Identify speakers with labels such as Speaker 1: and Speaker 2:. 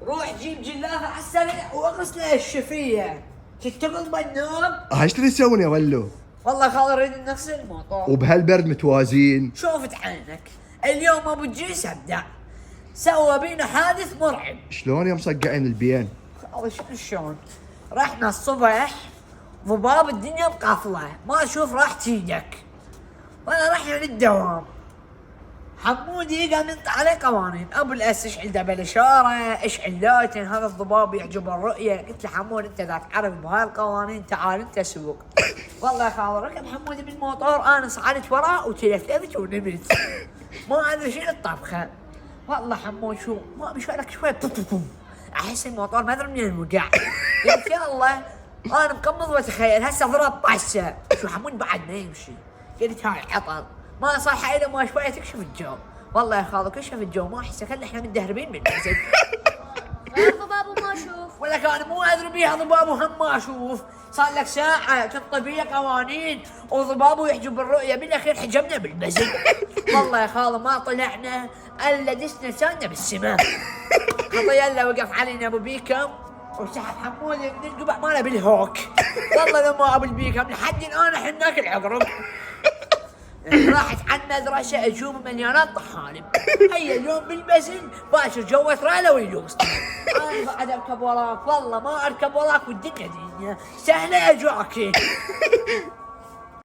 Speaker 1: روح جيب جلافه على السريع واغسله الشفيه. تتقل بالنوم.
Speaker 2: ايش تريد تسوون يا ولو؟
Speaker 1: والله خاطر اريد نغسل الموتور.
Speaker 2: وبهالبرد متوازين.
Speaker 1: شوفت عينك اليوم ابو جيس ابدع، سوى بينا حادث مرعب.
Speaker 2: شلون يا مصقعين البيان؟
Speaker 1: والله شلون؟ رحنا الصبح ضباب الدنيا مقافله، ما اشوف راحت ايدك. وانا رحنا للدوام، حمودي قام ينطي عليه قوانين، ابو الاس اشعل دبل اشاره، اشعل لايتن، هذا الضباب يعجب الرؤيه. قلت له حمود انت اذا تعرف بهاي القوانين تعال انت سوق. والله يا خالد ركب حمودي بالموتور، انا صعدت وراه وتلفلفت ونمت. ما ادري شنو الطبخه. والله حمود شو ما بشوالك شوي احس الموتور ما ادري منين وقع. قلت يا الله انا مقمض واتخيل هسه ضرب طشه. شو حمود بعد ما يمشي. قلت هاي عطل ما صح الا ما شويه تكشف الجو. والله يا خالد كشف الجو ما احسه كنا احنا مندهربين بالمنزل.
Speaker 3: ضبابه ما اشوف.
Speaker 1: ولا كان مو ادري بيها ضبابه هم ما اشوف. صار لك ساعه تنطي بيه قوانين وضبابه يحجب الرؤيه، بالاخير حجبنا بالمزل. والله يا خالد ما طلعنا الا دسنا لساننا بالسماء. خطي الا وقف علينا ابو بيكم وسحب حمود من القبع ماله بالهوك. والله لو ما ابو البيكم لحد الان احنا ناكل عقرب. راحت عن مدرسة أجوب مليونات طحالب. هيا اليوم بالبزن باشر جوة رايلة ويلوس. أنا بعد أركب وراك، والله ما أركب وراك والدنيا دنيا سهلة يا جوكي.